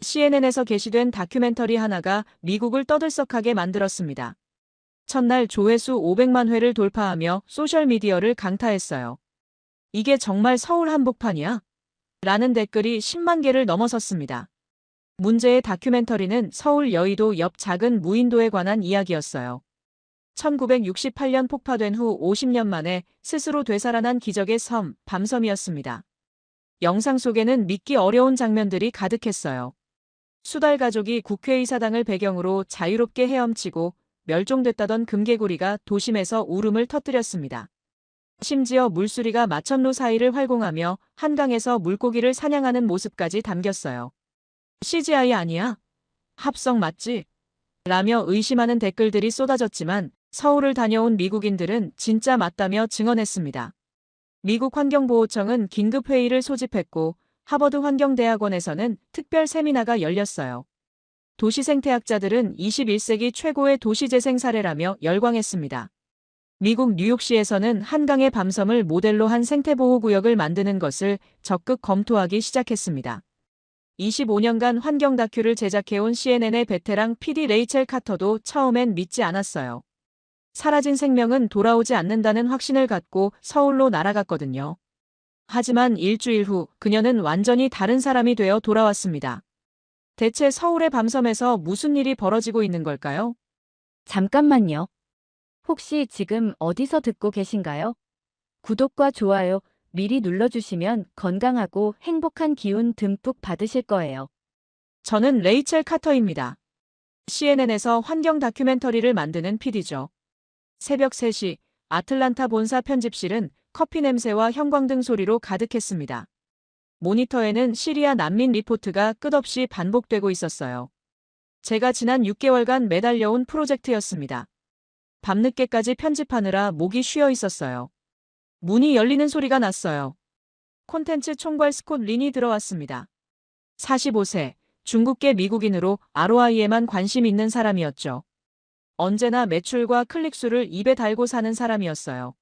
CNN에서 게시된 다큐멘터리 하나가 미국을 떠들썩하게 만들었습니다. 첫날 조회수 500만 회를 돌파하며 소셜미디어를 강타했어요. 이게 정말 서울 한복판이야? 라는 댓글이 10만 개를 넘어섰습니다. 문제의 다큐멘터리는 서울 여의도 옆 작은 무인도에 관한 이야기였어요. 1968년 폭파된 후 50년 만에 스스로 되살아난 기적의 섬, 밤섬이었습니다. 영상 속에는 믿기 어려운 장면들이 가득했어요. 수달 가족이 국회의사당을 배경으로 자유롭게 헤엄치고 멸종됐다던 금개구리가 도심에서 울음을 터뜨렸습니다. 심지어 물수리가 마천루 사이를 활공하며 한강에서 물고기를 사냥하는 모습까지 담겼어요. CGI 아니야? 합성 맞지? 라며 의심하는 댓글들이 쏟아졌지만 서울을 다녀온 미국인들은 진짜 맞다며 증언했습니다. 미국 환경보호청은 긴급회의를 소집했고 하버드 환경대학원에서는 특별 세미나가 열렸어요. 도시생태학자들은 21세기 최고의 도시재생 사례라며 열광했습니다. 미국 뉴욕시에서는 한강의 밤섬을 모델로 한 생태보호구역을 만드는 것을 적극 검토하기 시작했습니다. 25년간 환경 다큐를 제작해온 CNN의 베테랑 PD 레이첼 카터도 처음엔 믿지 않았어요. 사라진 생명은 돌아오지 않는다는 확신을 갖고 서울로 날아갔거든요. 하지만 일주일 후 그녀는 완전히 다른 사람이 되어 돌아왔습니다. 대체 서울의 밤섬에서 무슨 일이 벌어지고 있는 걸까요? 잠깐만요. 혹시 지금 어디서 듣고 계신가요? 구독과 좋아요 미리 눌러주시면 건강하고 행복한 기운 듬뿍 받으실 거예요. 저는 레이첼 카터입니다. CNN에서 환경 다큐멘터리를 만드는 PD죠. 새벽 3시 아틀란타 본사 편집실은 커피 냄새와 형광등 소리로 가득했습니다. 모니터에는 시리아 난민 리포트가 끝없이 반복되고 있었어요. 제가 지난 6개월간 매달려온 프로젝트였습니다. 밤늦게까지 편집하느라 목이 쉬어 있었어요. 문이 열리는 소리가 났어요. 콘텐츠 총괄 스콧 린이 들어왔습니다. 45세, 중국계 미국인으로 ROI에만 관심 있는 사람이었죠. 언제나 매출과 클릭수를 입에 달고 사는 사람이었어요.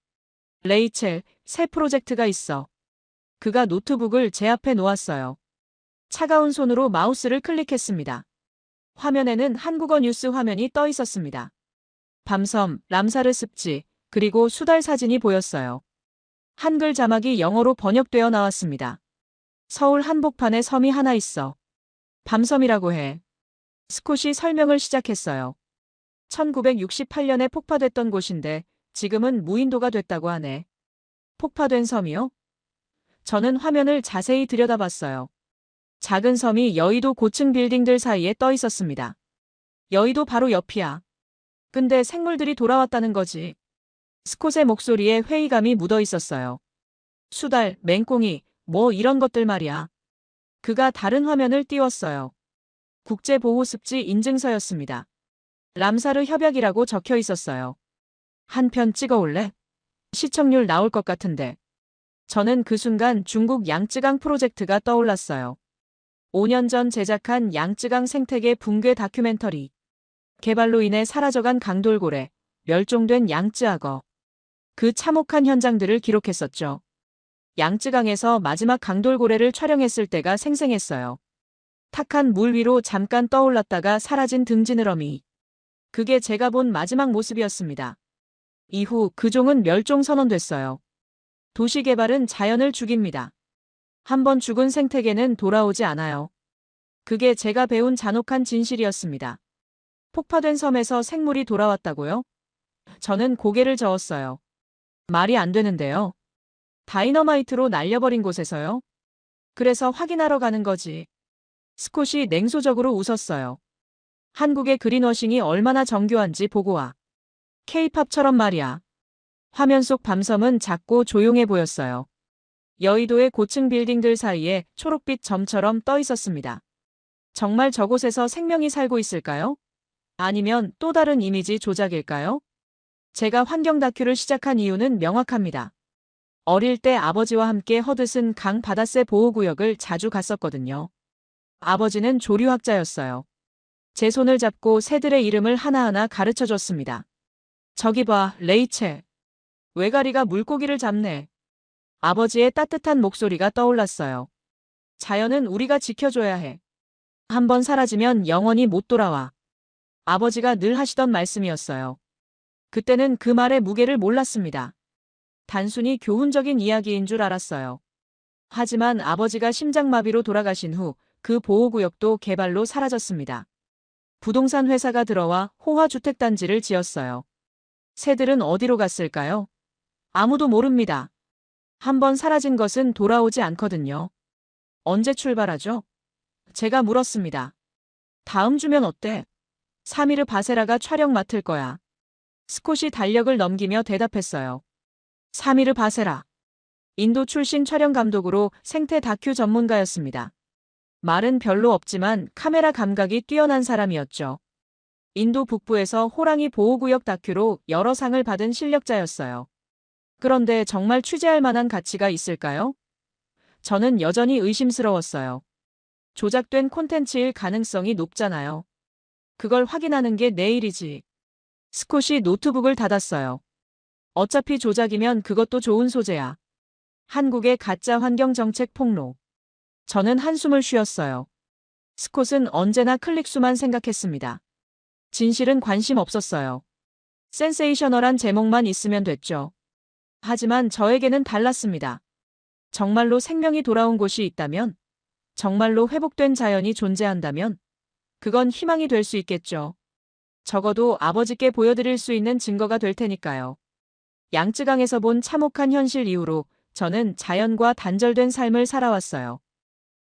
레이첼, 새 프로젝트가 있어. 그가 노트북을 제 앞에 놓았어요. 차가운 손으로 마우스를 클릭했습니다. 화면에는 한국어 뉴스 화면이 떠 있었습니다. 밤섬, 람사르 습지, 그리고 수달 사진이 보였어요. 한글 자막이 영어로 번역되어 나왔습니다. 서울 한복판에 섬이 하나 있어. 밤섬이라고 해. 스콧이 설명을 시작했어요. 1968년에 폭파됐던 곳인데 지금은 무인도가 됐다고 하네. 폭파된 섬이요? 저는 화면을 자세히 들여다봤어요. 작은 섬이 여의도 고층 빌딩들 사이에 떠 있었습니다. 여의도 바로 옆이야. 근데 생물들이 돌아왔다는 거지. 스콧의 목소리에 회의감이 묻어 있었어요. 수달, 맹꽁이, 뭐 이런 것들 말이야. 그가 다른 화면을 띄웠어요. 국제보호습지 인증서였습니다. 람사르 협약이라고 적혀 있었어요. 한 편 찍어올래? 시청률 나올 것 같은데. 저는 그 순간 중국 양쯔강 프로젝트가 떠올랐어요. 5년 전 제작한 양쯔강 생태계 붕괴 다큐멘터리. 개발로 인해 사라져간 강돌고래, 멸종된 양쯔악어. 그 참혹한 현장들을 기록했었죠. 양쯔강에서 마지막 강돌고래를 촬영했을 때가 생생했어요. 탁한 물 위로 잠깐 떠올랐다가 사라진 등지느러미. 그게 제가 본 마지막 모습이었습니다. 이후 그 종은 멸종 선언됐어요. 도시개발은 자연을 죽입니다. 한번 죽은 생태계는 돌아오지 않아요. 그게 제가 배운 잔혹한 진실이었습니다. 폭파된 섬에서 생물이 돌아왔다고요? 저는 고개를 저었어요. 말이 안 되는데요. 다이너마이트로 날려버린 곳에서요? 그래서 확인하러 가는 거지. 스콧이 냉소적으로 웃었어요. 한국의 그린워싱이 얼마나 정교한지 보고 와. K-팝처럼 말이야. 화면 속 밤섬은 작고 조용해 보였어요. 여의도의 고층 빌딩들 사이에 초록빛 점처럼 떠 있었습니다. 정말 저곳에서 생명이 살고 있을까요? 아니면 또 다른 이미지 조작일까요? 제가 환경 다큐를 시작한 이유는 명확합니다. 어릴 때 아버지와 함께 허드슨 강 바다새 보호구역을 자주 갔었거든요. 아버지는 조류학자였어요. 제 손을 잡고 새들의 이름을 하나하나 가르쳐줬습니다. 저기 봐, 레이첼. 외가리가 물고기를 잡네. 아버지의 따뜻한 목소리가 떠올랐어요. 자연은 우리가 지켜줘야 해. 한번 사라지면 영원히 못 돌아와. 아버지가 늘 하시던 말씀이었어요. 그때는 그 말의 무게를 몰랐습니다. 단순히 교훈적인 이야기인 줄 알았어요. 하지만 아버지가 심장마비로 돌아가신 후 그 보호구역도 개발로 사라졌습니다. 부동산 회사가 들어와 호화주택단지를 지었어요. 새들은 어디로 갔을까요? 아무도 모릅니다. 한번 사라진 것은 돌아오지 않거든요. 언제 출발하죠? 제가 물었습니다. 다음 주면 어때? 사미르 바세라가 촬영 맡을 거야. 스콧이 달력을 넘기며 대답했어요. 사미르 바세라. 인도 출신 촬영 감독으로 생태 다큐 전문가였습니다. 말은 별로 없지만 카메라 감각이 뛰어난 사람이었죠. 인도 북부에서 호랑이 보호구역 다큐로 여러 상을 받은 실력자였어요. 그런데 정말 취재할 만한 가치가 있을까요? 저는 여전히 의심스러웠어요. 조작된 콘텐츠일 가능성이 높잖아요. 그걸 확인하는 게 내일이지. 스콧이 노트북을 닫았어요. 어차피 조작이면 그것도 좋은 소재야. 한국의 가짜 환경 정책 폭로. 저는 한숨을 쉬었어요. 스콧은 언제나 클릭수만 생각했습니다. 진실은 관심 없었어요. 센세이셔널한 제목만 있으면 됐죠. 하지만 저에게는 달랐습니다. 정말로 생명이 돌아온 곳이 있다면, 정말로 회복된 자연이 존재한다면, 그건 희망이 될 수 있겠죠. 적어도 아버지께 보여드릴 수 있는 증거가 될 테니까요. 양쯔강에서 본 참혹한 현실 이후로 저는 자연과 단절된 삶을 살아왔어요.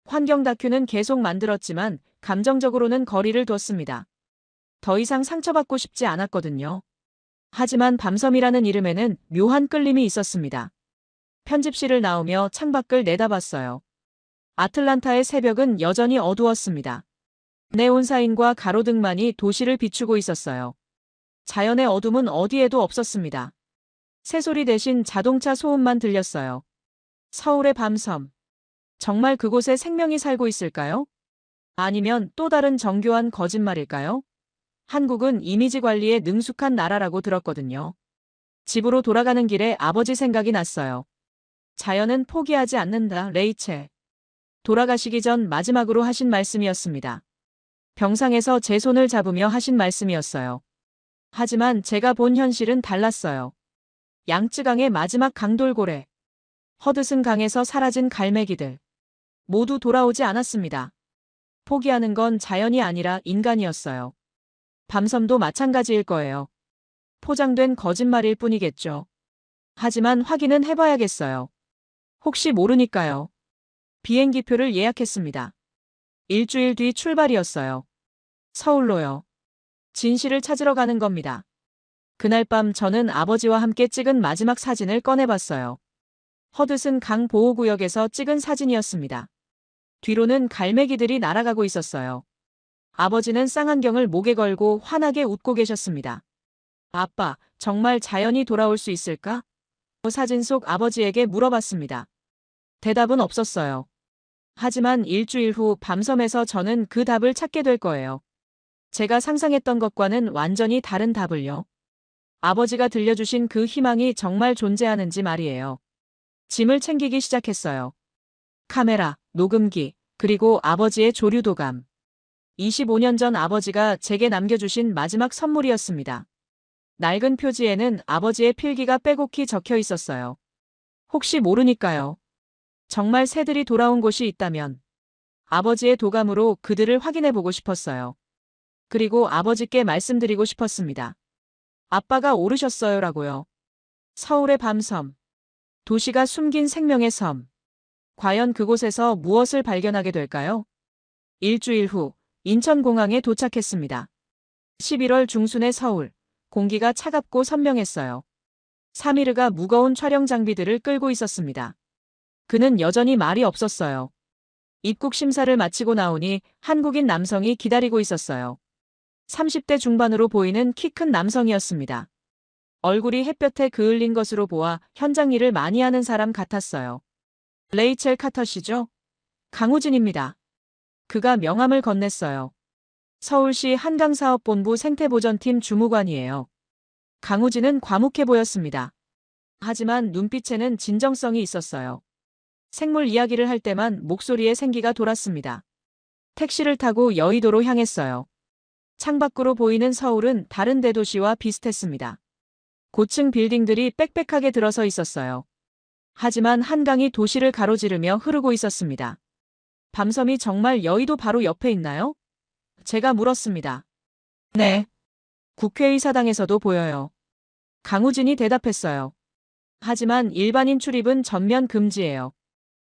환경 다큐는 계속 만들었지만 감정적으로는 거리를 뒀습니다. 더 이상 상처받고 싶지 않았거든요. 하지만 밤섬이라는 이름에는 묘한 끌림이 있었습니다. 편집실을 나오며 창밖을 내다봤어요. 아틀란타의 새벽은 여전히 어두웠습니다. 네온사인과 가로등만이 도시를 비추고 있었어요. 자연의 어둠은 어디에도 없었습니다. 새소리 대신 자동차 소음만 들렸어요. 서울의 밤섬. 정말 그곳에 생명이 살고 있을까요? 아니면 또 다른 정교한 거짓말일까요? 한국은 이미지 관리에 능숙한 나라라고 들었거든요. 집으로 돌아가는 길에 아버지 생각이 났어요. 자연은 포기하지 않는다, 레이첼. 돌아가시기 전 마지막으로 하신 말씀이었습니다. 병상에서 제 손을 잡으며 하신 말씀이었어요. 하지만 제가 본 현실은 달랐어요. 양쯔강의 마지막 강돌고래. 허드슨 강에서 사라진 갈매기들. 모두 돌아오지 않았습니다. 포기하는 건 자연이 아니라 인간이었어요. 밤섬도 마찬가지일 거예요. 포장된 거짓말일 뿐이겠죠. 하지만 확인은 해봐야겠어요. 혹시 모르니까요. 비행기표를 예약했습니다. 일주일 뒤 출발이었어요. 서울로요. 진실을 찾으러 가는 겁니다. 그날 밤 저는 아버지와 함께 찍은 마지막 사진을 꺼내봤어요. 허드슨 강 보호구역에서 찍은 사진이었습니다. 뒤로는 갈매기들이 날아가고 있었어요. 아버지는 쌍안경을 목에 걸고 환하게 웃고 계셨습니다. 아빠, 정말 자연이 돌아올 수 있을까? 사진 속 아버지에게 물어봤습니다. 대답은 없었어요. 하지만 일주일 후 밤섬에서 저는 그 답을 찾게 될 거예요. 제가 상상했던 것과는 완전히 다른 답을요. 아버지가 들려주신 그 희망이 정말 존재하는지 말이에요. 짐을 챙기기 시작했어요. 카메라, 녹음기, 그리고 아버지의 조류도감. 25년 전 아버지가 제게 남겨주신 마지막 선물이었습니다. 낡은 표지에는 아버지의 필기가 빼곡히 적혀 있었어요. 혹시 모르니까요. 정말 새들이 돌아온 곳이 있다면 아버지의 도감으로 그들을 확인해보고 싶었어요. 그리고 아버지께 말씀드리고 싶었습니다. 아빠가 오르셨어요라고요. 서울의 밤섬. 도시가 숨긴 생명의 섬. 과연 그곳에서 무엇을 발견하게 될까요? 일주일 후 인천공항에 도착했습니다. 11월 중순의 서울. 공기가 차갑고 선명했어요. 사미르가 무거운 촬영 장비들을 끌고 있었습니다. 그는 여전히 말이 없었어요. 입국 심사를 마치고 나오니 한국인 남성이 기다리고 있었어요. 30대 중반으로 보이는 키 큰 남성이었습니다. 얼굴이 햇볕에 그을린 것으로 보아 현장 일을 많이 하는 사람 같았어요. 레이첼 카터 씨죠? 강우진입니다. 그가 명함을 건넸어요. 서울시 한강사업본부 생태보전팀 주무관이에요. 강우진은 과묵해 보였습니다. 하지만 눈빛에는 진정성이 있었어요. 생물 이야기를 할 때만 목소리에 생기가 돌았습니다. 택시를 타고 여의도로 향했어요. 창밖으로 보이는 서울은 다른 대도시와 비슷했습니다. 고층 빌딩들이 빽빽하게 들어서 있었어요. 하지만 한강이 도시를 가로지르며 흐르고 있었습니다. 밤섬이 정말 여의도 바로 옆에 있나요? 제가 물었습니다. 네. 국회의사당에서도 보여요. 강우진이 대답했어요. 하지만 일반인 출입은 전면 금지예요.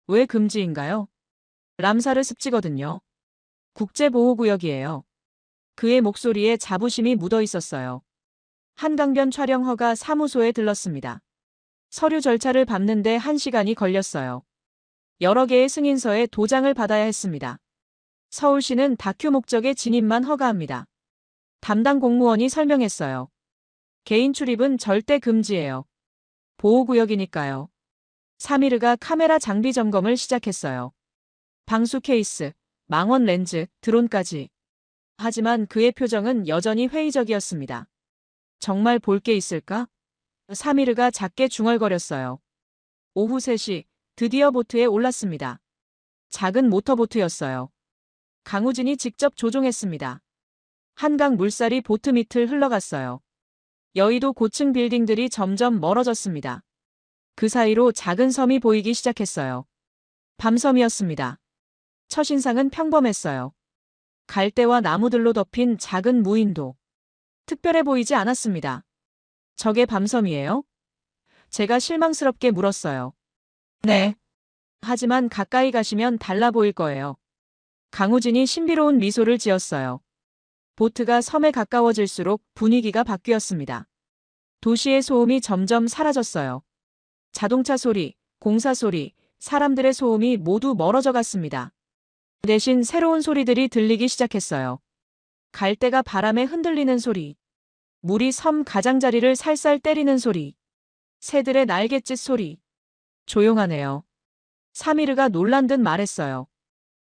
왜 금지인가요? 람사르 습지거든요. 국제보호구역이에요. 그의 목소리에 자부심이 묻어 있었어요. 한강변 촬영 허가 사무소에 들렀습니다. 서류 절차를 밟는데 1시간이 걸렸어요. 여러 개의 승인서에 도장을 받아야 했습니다. 서울시는 다큐 목적의 진입만 허가합니다. 담당 공무원이 설명했어요. 개인 출입은 절대 금지예요. 보호구역이니까요. 사미르가 카메라 장비 점검을 시작했어요. 방수 케이스, 망원 렌즈, 드론까지. 하지만 그의 표정은 여전히 회의적이었습니다. 정말 볼 게 있을까? 사미르가 작게 중얼거렸어요. 오후 3시, 드디어 보트에 올랐습니다. 작은 모터보트였어요. 강우진이 직접 조종했습니다. 한강 물살이 보트 밑을 흘러갔어요. 여의도 고층 빌딩들이 점점 멀어졌습니다. 그 사이로 작은 섬이 보이기 시작했어요. 밤섬이었습니다. 첫인상은 평범했어요. 갈대와 나무들로 덮인 작은 무인도. 특별해 보이지 않았습니다. 저게 밤섬이에요? 제가 실망스럽게 물었어요. 네. 하지만 가까이 가시면 달라 보일 거예요. 강우진이 신비로운 미소를 지었어요. 보트가 섬에 가까워질수록 분위기가 바뀌었습니다. 도시의 소음이 점점 사라졌어요. 자동차 소리, 공사 소리, 사람들의 소음이 모두 멀어져 갔습니다. 대신 새로운 소리들이 들리기 시작했어요. 갈대가 바람에 흔들리는 소리, 물이 섬 가장자리를 살살 때리는 소리, 새들의 날갯짓 소리. 조용하네요. 사미르가 놀란 듯 말했어요.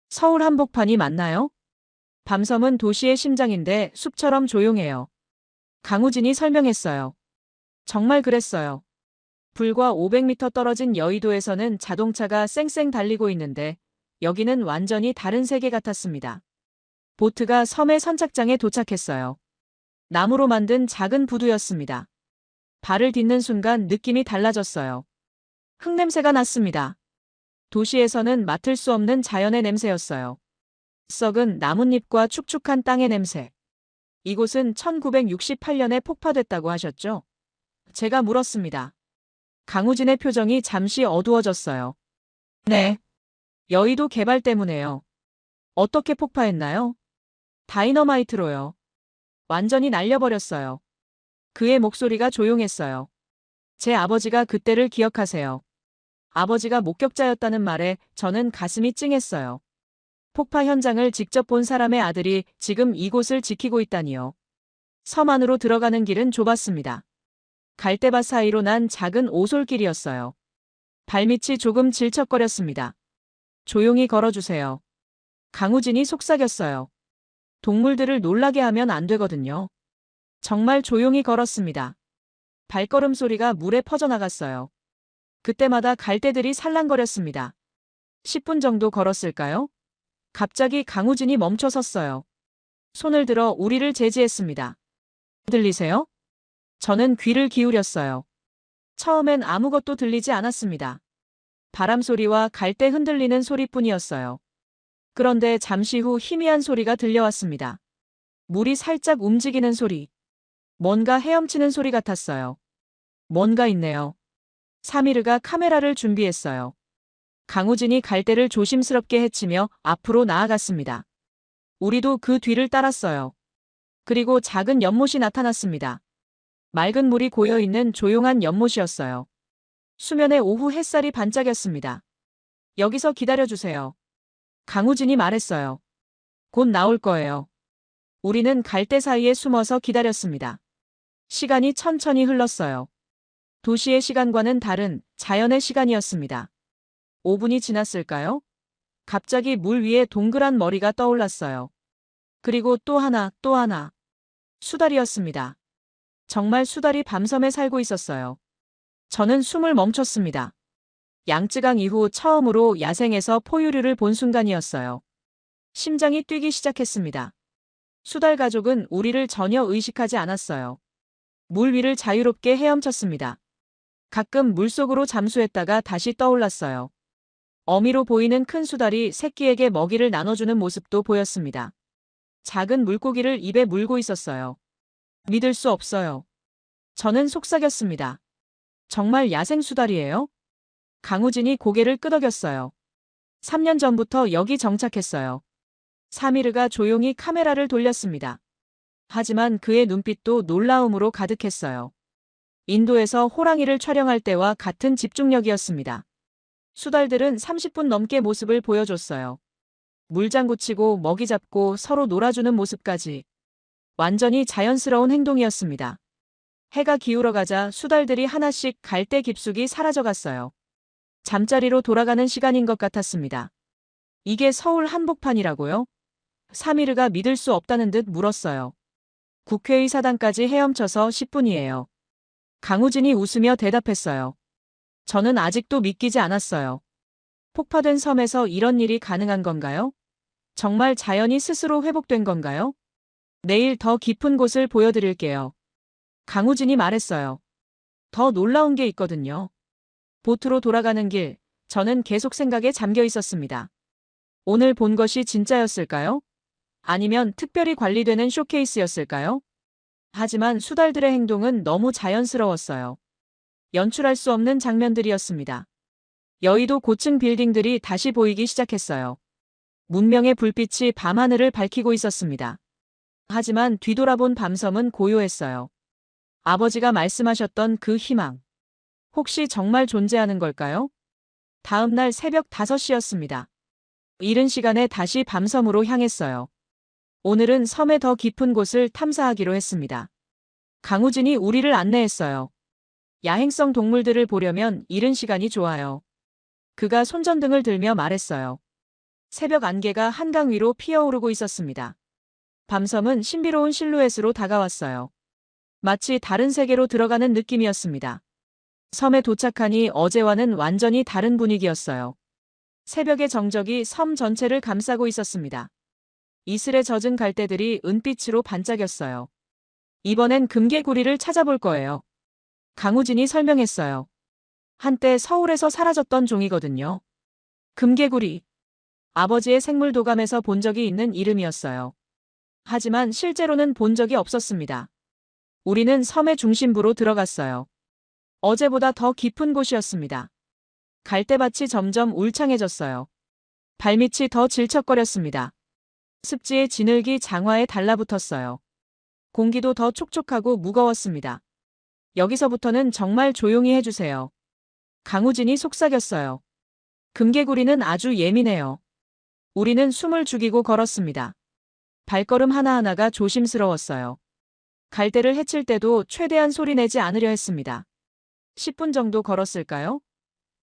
서울 한복판이 맞나요? 밤섬은 도시의 심장인데 숲처럼 조용해요. 강우진이 설명했어요. 정말 그랬어요. 불과 500m 떨어진 여의도에서는 자동차가 쌩쌩 달리고 있는데 여기는 완전히 다른 세계 같았습니다. 보트가 섬의 선착장에 도착했어요. 나무로 만든 작은 부두였습니다. 발을 딛는 순간 느낌이 달라졌어요. 흙냄새가 났습니다. 도시에서는 맡을 수 없는 자연의 냄새였어요. 썩은 나뭇잎과 축축한 땅의 냄새. 이곳은 1968년에 폭파됐다고 하셨죠? 제가 물었습니다. 강우진의 표정이 잠시 어두워졌어요. 네. 여의도 개발 때문에요. 어떻게 폭파했나요? 다이너마이트로요. 완전히 날려버렸어요. 그의 목소리가 조용했어요. 제 아버지가 그때를 기억하세요. 아버지가 목격자였다는 말에 저는 가슴이 찡했어요. 폭파 현장을 직접 본 사람의 아들이 지금 이곳을 지키고 있다니요. 섬 안으로 들어가는 길은 좁았습니다. 갈대밭 사이로 난 작은 오솔길이었어요. 발밑이 조금 질척거렸습니다. 조용히 걸어주세요. 강우진이 속삭였어요. 동물들을 놀라게 하면 안 되거든요. 정말 조용히 걸었습니다. 발걸음 소리가 물에 퍼져나갔어요. 그때마다 갈대들이 살랑거렸습니다. 10분 정도 걸었을까요? 갑자기 강우진이 멈춰 섰어요. 손을 들어 우리를 제지했습니다. 들리세요? 저는 귀를 기울였어요. 처음엔 아무것도 들리지 않았습니다. 바람 소리와 갈대 흔들리는 소리뿐이었어요. 그런데 잠시 후 희미한 소리가 들려왔습니다. 물이 살짝 움직이는 소리. 뭔가 헤엄치는 소리 같았어요. 뭔가 있네요. 사미르가 카메라를 준비했어요. 강우진이 갈대를 조심스럽게 헤치며 앞으로 나아갔습니다. 우리도 그 뒤를 따랐어요. 그리고 작은 연못이 나타났습니다. 맑은 물이 고여있는 조용한 연못이었어요. 수면에 오후 햇살이 반짝였습니다. 여기서 기다려주세요. 강우진이 말했어요. 곧 나올 거예요. 우리는 갈대 사이에 숨어서 기다렸습니다. 시간이 천천히 흘렀어요. 도시의 시간과는 다른 자연의 시간이었습니다. 5분이 지났을까요? 갑자기 물 위에 동그란 머리가 떠올랐어요. 그리고 또 하나, 또 하나. 수달이었습니다. 정말 수달이 밤섬에 살고 있었어요. 저는 숨을 멈췄습니다. 양쯔강 이후 처음으로 야생에서 포유류를 본 순간이었어요. 심장이 뛰기 시작했습니다. 수달 가족은 우리를 전혀 의식하지 않았어요. 물 위를 자유롭게 헤엄쳤습니다. 가끔 물속으로 잠수했다가 다시 떠올랐어요. 어미로 보이는 큰 수달이 새끼에게 먹이를 나눠주는 모습도 보였습니다. 작은 물고기를 입에 물고 있었어요. 믿을 수 없어요. 저는 속삭였습니다. 정말 야생 수달이에요? 강우진이 고개를 끄덕였어요. 3년 전부터 여기 정착했어요. 사미르가 조용히 카메라를 돌렸습니다. 하지만 그의 눈빛도 놀라움으로 가득했어요. 인도에서 호랑이를 촬영할 때와 같은 집중력이었습니다. 수달들은 30분 넘게 모습을 보여줬어요. 물장구 치고 먹이 잡고 서로 놀아주는 모습까지. 완전히 자연스러운 행동이었습니다. 해가 기울어가자 수달들이 하나씩 갈대 깊숙이 사라져갔어요. 잠자리로 돌아가는 시간인 것 같았습니다. 이게 서울 한복판이라고요? 사미르가 믿을 수 없다는 듯 물었어요. 국회의 사당까지 헤엄쳐서 10분이에요. 강우진이 웃으며 대답했어요. 저는 아직도 믿기지 않았어요. 폭파된 섬에서 이런 일이 가능한 건가요? 정말 자연이 스스로 회복된 건가요? 내일 더 깊은 곳을 보여드릴게요. 강우진이 말했어요. 더 놀라운 게 있거든요. 보트로 돌아가는 길, 저는 계속 생각에 잠겨 있었습니다. 오늘 본 것이 진짜였을까요? 아니면 특별히 관리되는 쇼케이스였을까요? 하지만 수달들의 행동은 너무 자연스러웠어요. 연출할 수 없는 장면들이었습니다. 여의도 고층 빌딩들이 다시 보이기 시작했어요. 문명의 불빛이 밤하늘을 밝히고 있었습니다. 하지만 뒤돌아본 밤섬은 고요했어요. 아버지가 말씀하셨던 그 희망. 혹시 정말 존재하는 걸까요? 다음 날 새벽 5시였습니다. 이른 시간에 다시 밤섬으로 향했어요. 오늘은 섬의 더 깊은 곳을 탐사하기로 했습니다. 강우진이 우리를 안내했어요. 야행성 동물들을 보려면 이른 시간이 좋아요. 그가 손전등을 들며 말했어요. 새벽 안개가 한강 위로 피어오르고 있었습니다. 밤섬은 신비로운 실루엣으로 다가왔어요. 마치 다른 세계로 들어가는 느낌이었습니다. 섬에 도착하니 어제와는 완전히 다른 분위기였어요. 새벽의 정적이 섬 전체를 감싸고 있었습니다. 이슬에 젖은 갈대들이 은빛으로 반짝였어요. 이번엔 금개구리를 찾아볼 거예요. 강우진이 설명했어요. 한때 서울에서 사라졌던 종이거든요. 금개구리. 아버지의 생물도감에서 본 적이 있는 이름이었어요. 하지만 실제로는 본 적이 없었습니다. 우리는 섬의 중심부로 들어갔어요. 어제보다 더 깊은 곳이었습니다. 갈대밭이 점점 울창해졌어요. 발밑이 더 질척거렸습니다. 습지의 진흙이 장화에 달라붙었어요. 공기도 더 촉촉하고 무거웠습니다. 여기서부터는 정말 조용히 해주세요. 강우진이 속삭였어요. 금개구리는 아주 예민해요. 우리는 숨을 죽이고 걸었습니다. 발걸음 하나하나가 조심스러웠어요. 갈대를 해칠 때도 최대한 소리내지 않으려 했습니다. 10분 정도 걸었을까요?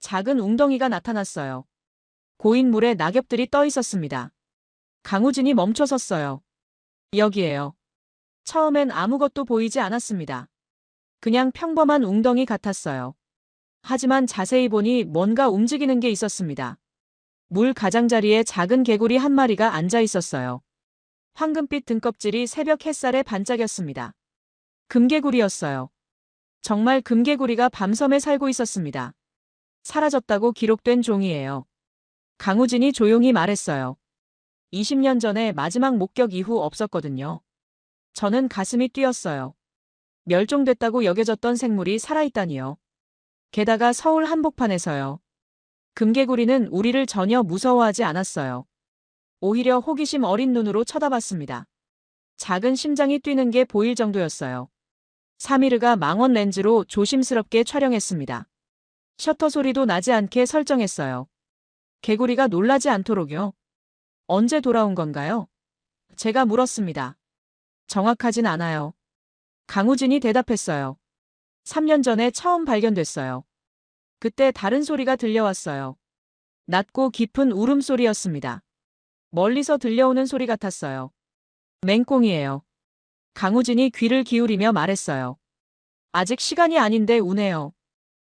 작은 웅덩이가 나타났어요. 고인 물에 낙엽들이 떠 있었습니다. 강우진이 멈춰 섰어요. 여기에요. 처음엔 아무것도 보이지 않았습니다. 그냥 평범한 웅덩이 같았어요. 하지만 자세히 보니 뭔가 움직이는 게 있었습니다. 물 가장자리에 작은 개구리 한 마리가 앉아 있었어요. 황금빛 등껍질이 새벽 햇살에 반짝였습니다. 금개구리였어요. 정말 금개구리가 밤섬에 살고 있었습니다. 사라졌다고 기록된 종이에요. 강우진이 조용히 말했어요. 20년 전에 마지막 목격 이후 없었거든요. 저는 가슴이 뛰었어요. 멸종됐다고 여겨졌던 생물이 살아있다니요. 게다가 서울 한복판에서요. 금개구리는 우리를 전혀 무서워하지 않았어요. 오히려 호기심 어린 눈으로 쳐다봤습니다. 작은 심장이 뛰는 게 보일 정도였어요. 사미르가 망원 렌즈로 조심스럽게 촬영했습니다. 셔터 소리도 나지 않게 설정했어요. 개구리가 놀라지 않도록요. 언제 돌아온 건가요? 제가 물었습니다. 정확하진 않아요. 강우진이 대답했어요. 3년 전에 처음 발견됐어요. 그때 다른 소리가 들려왔어요. 낮고 깊은 울음소리였습니다. 멀리서 들려오는 소리 같았어요. 맹꽁이에요. 강우진이 귀를 기울이며 말했어요. 아직 시간이 아닌데 우네요.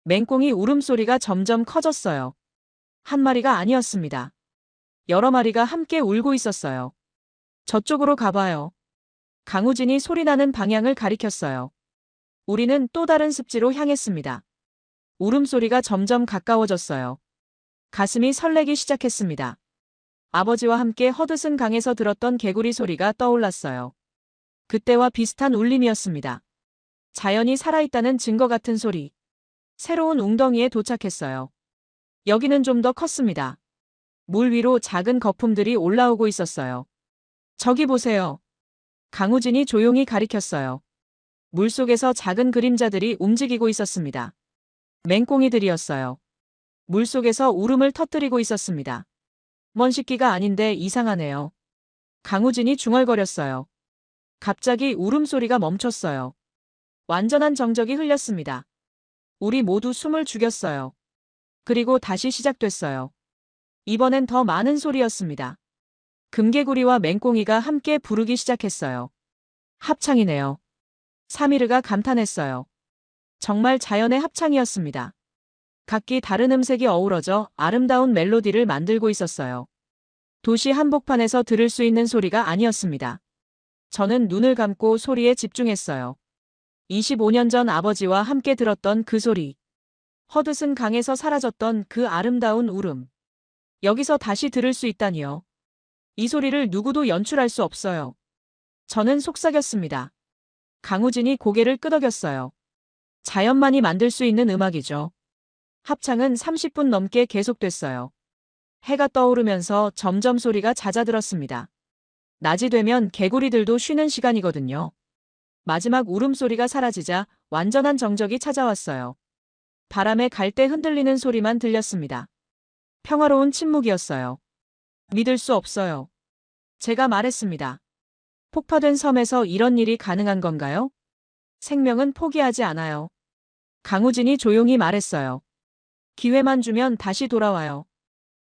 맹꽁이 울음소리가 점점 커졌어요. 한 마리가 아니었습니다. 여러 마리가 함께 울고 있었어요. 저쪽으로 가봐요. 강우진이 소리나는 방향을 가리켰어요. 우리는 또 다른 습지로 향했습니다. 울음소리가 점점 가까워졌어요. 가슴이 설레기 시작했습니다. 아버지와 함께 허드슨 강에서 들었던 개구리 소리가 떠올랐어요. 그때와 비슷한 울림이었습니다. 자연이 살아있다는 증거 같은 소리. 새로운 웅덩이에 도착했어요. 여기는 좀 더 컸습니다. 물 위로 작은 거품들이 올라오고 있었어요. 저기 보세요. 강우진이 조용히 가리켰어요. 물속에서 작은 그림자들이 움직이고 있었습니다. 맹꽁이들이었어요. 물속에서 울음을 터뜨리고 있었습니다. 먼 식기가 아닌데 이상하네요. 강우진이 중얼거렸어요. 갑자기 울음소리가 멈췄어요. 완전한 정적이 흘렸습니다. 우리 모두 숨을 죽였어요. 그리고 다시 시작됐어요. 이번엔 더 많은 소리였습니다. 금개구리와 맹꽁이가 함께 부르기 시작했어요. 합창이네요. 사미르가 감탄했어요. 정말 자연의 합창이었습니다. 각기 다른 음색이 어우러져 아름다운 멜로디를 만들고 있었어요. 도시 한복판에서 들을 수 있는 소리가 아니었습니다. 저는 눈을 감고 소리에 집중했어요. 25년 전 아버지와 함께 들었던 그 소리. 허드슨 강에서 사라졌던 그 아름다운 울음. 여기서 다시 들을 수 있다니요. 이 소리를 누구도 연출할 수 없어요. 저는 속삭였습니다. 강우진이 고개를 끄덕였어요. 자연만이 만들 수 있는 음악이죠. 합창은 30분 넘게 계속됐어요. 해가 떠오르면서 점점 소리가 잦아들었습니다. 낮이 되면 개구리들도 쉬는 시간이거든요. 마지막 울음소리가 사라지자 완전한 정적이 찾아왔어요. 바람에 갈대 흔들리는 소리만 들렸습니다. 평화로운 침묵이었어요. 믿을 수 없어요. 제가 말했습니다. 폭파된 섬에서 이런 일이 가능한 건가요? 생명은 포기하지 않아요. 강우진이 조용히 말했어요. 기회만 주면 다시 돌아와요.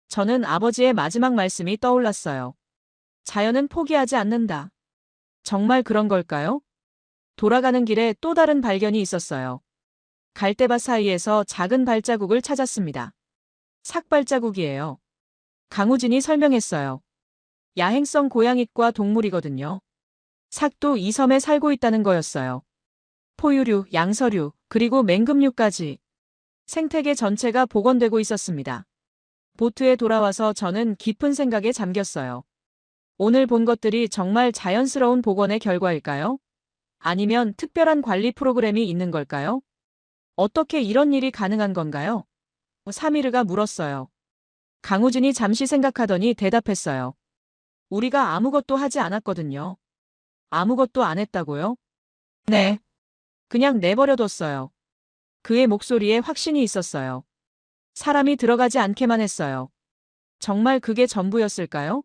저는 아버지의 마지막 말씀이 떠올랐어요. 자연은 포기하지 않는다. 정말 그런 걸까요? 돌아가는 길에 또 다른 발견이 있었어요. 갈대밭 사이에서 작은 발자국을 찾았습니다. 삭발자국이에요. 강우진이 설명했어요. 야행성 고양이과 동물이거든요. 삭도 이 섬에 살고 있다는 거였어요. 포유류, 양서류, 그리고 맹금류까지. 생태계 전체가 복원되고 있었습니다. 보트에 돌아와서 저는 깊은 생각에 잠겼어요. 오늘 본 것들이 정말 자연스러운 복원의 결과일까요? 아니면 특별한 관리 프로그램이 있는 걸까요? 어떻게 이런 일이 가능한 건가요? 사미르가 물었어요. 강우진이 잠시 생각하더니 대답했어요. 우리가 아무것도 하지 않았거든요. 아무것도 안 했다고요? 네. 그냥 내버려뒀어요. 그의 목소리에 확신이 있었어요. 사람이 들어가지 않게만 했어요. 정말 그게 전부였을까요?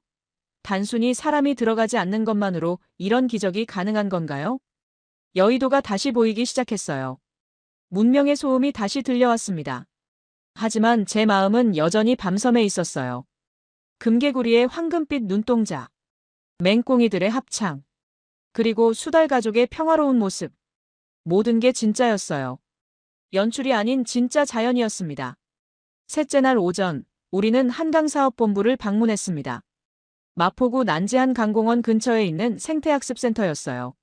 단순히 사람이 들어가지 않는 것만으로 이런 기적이 가능한 건가요? 여의도가 다시 보이기 시작했어요. 문명의 소음이 다시 들려왔습니다. 하지만 제 마음은 여전히 밤섬에 있었어요. 금개구리의 황금빛 눈동자, 맹꽁이들의 합창, 그리고 수달 가족의 평화로운 모습. 모든 게 진짜였어요. 연출이 아닌 진짜 자연이었습니다. 셋째 날 오전, 우리는 한강사업본부를 방문했습니다. 마포구 난지한 강공원 근처에 있는 생태학습센터였어요.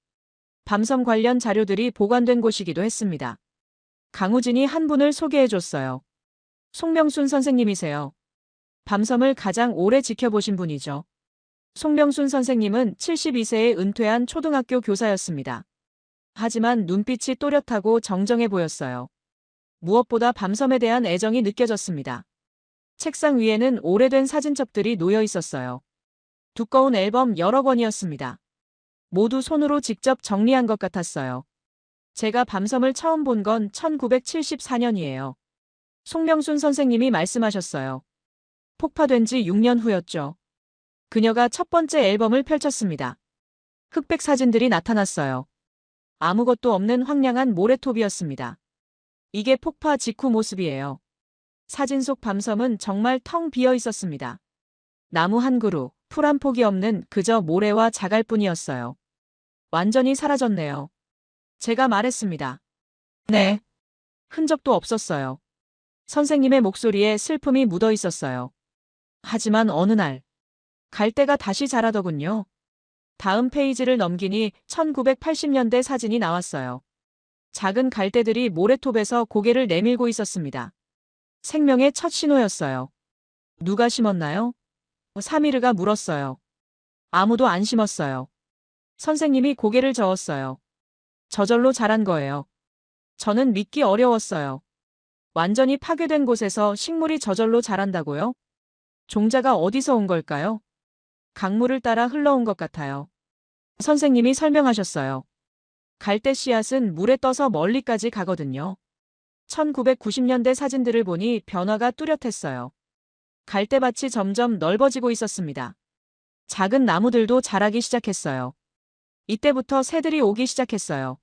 밤섬 관련 자료들이 보관된 곳이기도 했습니다. 강우진이 한 분을 소개해줬어요. 송명순 선생님이세요. 밤섬을 가장 오래 지켜보신 분이죠. 송명순 선생님은 72세에 은퇴한 초등학교 교사였습니다. 하지만 눈빛이 또렷하고 정정해 보였어요. 무엇보다 밤섬에 대한 애정이 느껴졌습니다. 책상 위에는 오래된 사진첩들이 놓여 있었어요. 두꺼운 앨범 여러 권이었습니다. 모두 손으로 직접 정리한 것 같았어요. 제가 밤섬을 처음 본 건 1974년이에요. 송명순 선생님이 말씀하셨어요. 폭파된 지 6년 후였죠. 그녀가 첫 번째 앨범을 펼쳤습니다. 흑백 사진들이 나타났어요. 아무것도 없는 황량한 모래톱이었습니다. 이게 폭파 직후 모습이에요. 사진 속 밤섬은 정말 텅 비어 있었습니다. 나무 한 그루, 풀 한 폭이 없는 그저 모래와 자갈뿐이었어요. 완전히 사라졌네요. 제가 말했습니다. 네. 흔적도 없었어요. 선생님의 목소리에 슬픔이 묻어 있었어요. 하지만 어느 날, 갈대가 다시 자라더군요. 다음 페이지를 넘기니 1980년대 사진이 나왔어요. 작은 갈대들이 모래톱에서 고개를 내밀고 있었습니다. 생명의 첫 신호였어요. 누가 심었나요? 사미르가 물었어요. 아무도 안 심었어요. 선생님이 고개를 저었어요. 저절로 자란 거예요. 저는 믿기 어려웠어요. 완전히 파괴된 곳에서 식물이 저절로 자란다고요? 종자가 어디서 온 걸까요? 강물을 따라 흘러온 것 같아요. 선생님이 설명하셨어요. 갈대 씨앗은 물에 떠서 멀리까지 가거든요. 1990년대 사진들을 보니 변화가 뚜렷했어요. 갈대밭이 점점 넓어지고 있었습니다. 작은 나무들도 자라기 시작했어요. 이때부터 새들이 오기 시작했어요.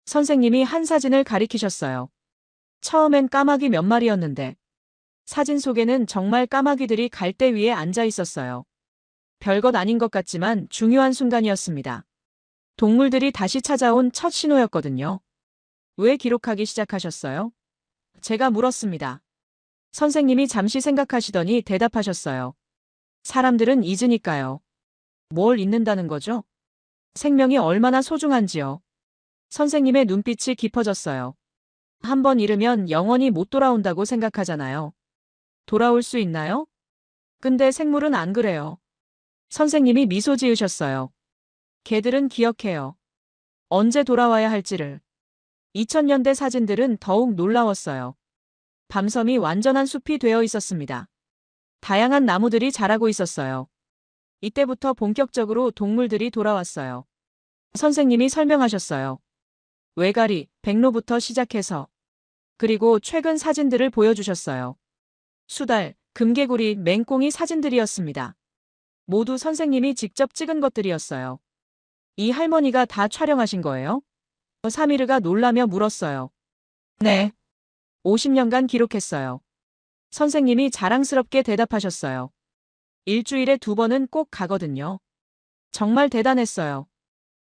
선생님이 한 사진을 가리키셨어요. 처음엔 까마귀 몇 마리였는데 사진 속에는 정말 까마귀들이 갈대 위에 앉아 있었어요. 별것 아닌 것 같지만 중요한 순간이었습니다. 동물들이 다시 찾아온 첫 신호였거든요. 왜 기록하기 시작하셨어요? 제가 물었습니다. 선생님이 잠시 생각하시더니 대답하셨어요. 사람들은 잊으니까요. 뭘 잊는다는 거죠? 생명이 얼마나 소중한지요. 선생님의 눈빛이 깊어졌어요. 한번 잃으면 영원히 못 돌아온다고 생각하잖아요. 돌아올 수 있나요? 근데 생물은 안 그래요. 선생님이 미소 지으셨어요. 개들은 기억해요. 언제 돌아와야 할지를. 2000년대 사진들은 더욱 놀라웠어요. 밤섬이 완전한 숲이 되어 있었습니다. 다양한 나무들이 자라고 있었어요. 이때부터 본격적으로 동물들이 돌아왔어요. 선생님이 설명하셨어요. 외가리, 백로부터 시작해서 그리고 최근 사진들을 보여주셨어요. 수달, 금개구리, 맹꽁이 사진들이었습니다. 모두 선생님이 직접 찍은 것들이었어요. 이 할머니가 다 촬영하신 거예요? 사미르가 놀라며 물었어요. 네. 50년간 기록했어요. 선생님이 자랑스럽게 대답하셨어요. 일주일에 2번은 꼭 가거든요. 정말 대단했어요.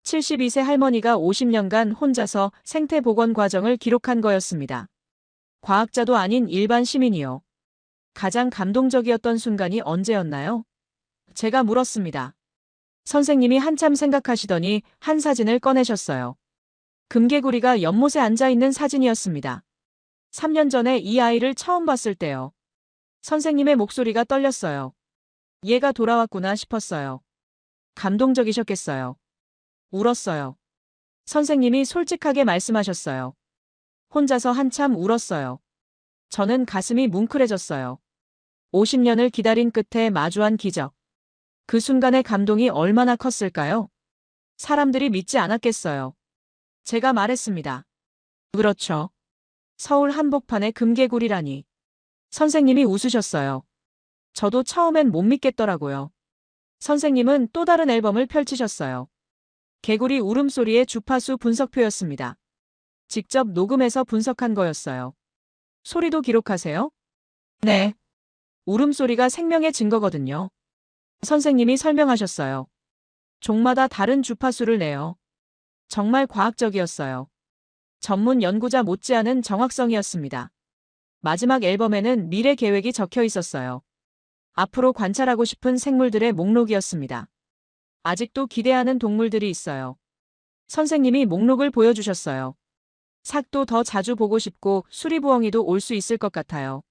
72세 할머니가 50년간 혼자서 생태 복원 과정을 기록한 거였습니다. 과학자도 아닌 일반 시민이요. 가장 감동적이었던 순간이 언제였나요? 제가 물었습니다. 선생님이 한참 생각하시더니 한 사진을 꺼내셨어요. 금개구리가 연못에 앉아 있는 사진이었습니다. 3년 전에 이 아이를 처음 봤을 때요. 선생님의 목소리가 떨렸어요. 얘가 돌아왔구나 싶었어요. 감동적이셨겠어요. 울었어요. 선생님이 솔직하게 말씀하셨어요. 혼자서 한참 울었어요. 저는 가슴이 뭉클해졌어요. 50년을 기다린 끝에 마주한 기적. 그 순간의 감동이 얼마나 컸을까요? 사람들이 믿지 않았겠어요. 제가 말했습니다. 그렇죠. 서울 한복판의 금개구리라니. 선생님이 웃으셨어요. 저도 처음엔 못 믿겠더라고요. 선생님은 또 다른 앨범을 펼치셨어요. 개구리 울음소리의 주파수 분석표였습니다. 직접 녹음해서 분석한 거였어요. 소리도 기록하세요? 네. 울음소리가 생명의 증거거든요. 선생님이 설명하셨어요. 종마다 다른 주파수를 내요. 정말 과학적이었어요. 전문 연구자 못지않은 정확성이었습니다. 마지막 앨범에는 미래 계획이 적혀 있었어요. 앞으로 관찰하고 싶은 생물들의 목록이었습니다. 아직도 기대하는 동물들이 있어요. 선생님이 목록을 보여주셨어요. 삭도 더 자주 보고 싶고 수리부엉이도 올 수 있을 것 같아요.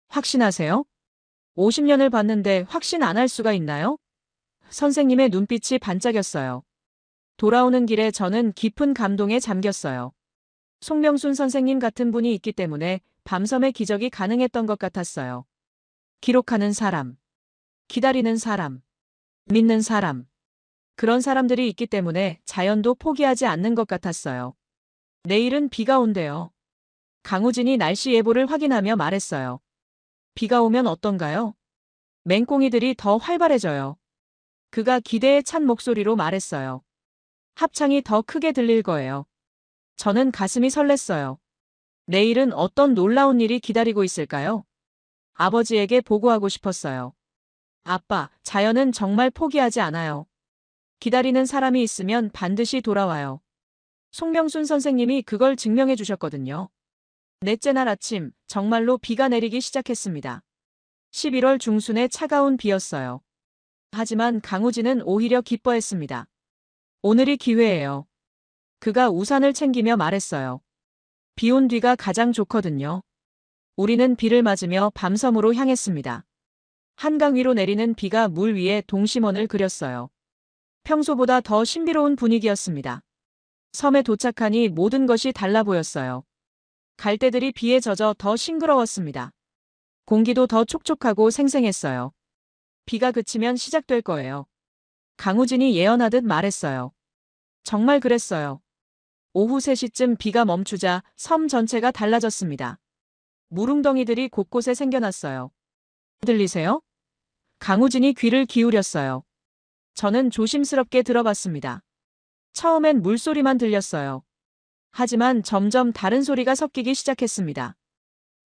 확신하세요? 50년을 봤는데 확신 안 할 수가 있나요? 선생님의 눈빛이 반짝였어요. 돌아오는 길에 저는 깊은 감동에 잠겼어요. 송명순 선생님 같은 분이 있기 때문에 밤섬의 기적이 가능했던 것 같았어요. 기록하는 사람, 기다리는 사람, 믿는 사람. 그런 사람들이 있기 때문에 자연도 포기하지 않는 것 같았어요. 내일은 비가 온대요. 강우진이 날씨 예보를 확인하며 말했어요. 비가 오면 어떤가요? 맹꽁이들이 더 활발해져요. 그가 기대에 찬 목소리로 말했어요. 합창이 더 크게 들릴 거예요. 저는 가슴이 설렜어요. 내일은 어떤 놀라운 일이 기다리고 있을까요? 아버지에게 보고하고 싶었어요. 아빠, 자연은 정말 포기하지 않아요. 기다리는 사람이 있으면 반드시 돌아와요. 송명순 선생님이 그걸 증명해 주셨거든요. 넷째 날 아침, 정말로 비가 내리기 시작했습니다. 11월 중순의 차가운 비였어요. 하지만 강우진은 오히려 기뻐했습니다. 오늘이 기회예요. 그가 우산을 챙기며 말했어요. 비 온 뒤가 가장 좋거든요. 우리는 비를 맞으며 밤섬으로 향했습니다. 한강 위로 내리는 비가 물 위에 동심원을 그렸어요. 평소보다 더 신비로운 분위기였습니다. 섬에 도착하니 모든 것이 달라 보였어요. 갈대들이 비에 젖어 더 싱그러웠습니다. 공기도 더 촉촉하고 생생했어요. 비가 그치면 시작될 거예요. 강우진이 예언하듯 말했어요. 정말 그랬어요. 오후 3시쯤 비가 멈추자 섬 전체가 달라졌습니다. 무릉덩이들이 곳곳에 생겨났어요. 들리세요? 강우진이 귀를 기울였어요. 저는 조심스럽게 들어봤습니다. 처음엔 물소리만 들렸어요. 하지만 점점 다른 소리가 섞이기 시작했습니다.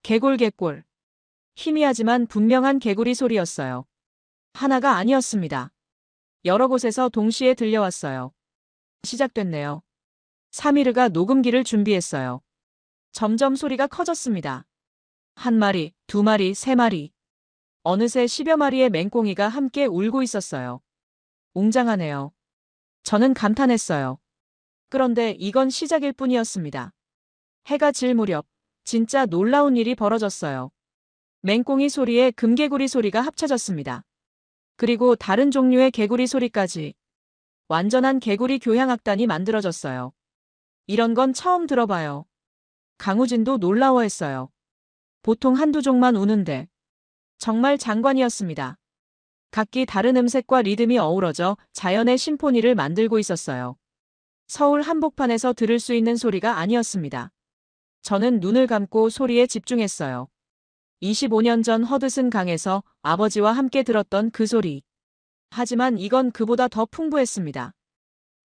개골개골. 희미하지만 분명한 개구리 소리였어요. 하나가 아니었습니다. 여러 곳에서 동시에 들려왔어요. 시작됐네요. 사미르가 녹음기를 준비했어요. 점점 소리가 커졌습니다. 1마리, 2마리, 3마리. 어느새 10여 마리의 맹꽁이가 함께 울고 있었어요. 웅장하네요. 저는 감탄했어요. 그런데 이건 시작일 뿐이었습니다. 해가 질 무렵 진짜 놀라운 일이 벌어졌어요. 맹꽁이 소리에 금개구리 소리가 합쳐졌습니다. 그리고 다른 종류의 개구리 소리까지. 완전한 개구리 교향악단이 만들어졌어요. 이런 건 처음 들어봐요. 강우진도 놀라워했어요. 보통 한두 종만 우는데. 정말 장관이었습니다. 각기 다른 음색과 리듬이 어우러져 자연의 심포니를 만들고 있었어요. 서울 한복판에서 들을 수 있는 소리가 아니었습니다. 저는 눈을 감고 소리에 집중했어요. 25년 전 허드슨 강에서 아버지와 함께 들었던 그 소리. 하지만 이건 그보다 더 풍부했습니다.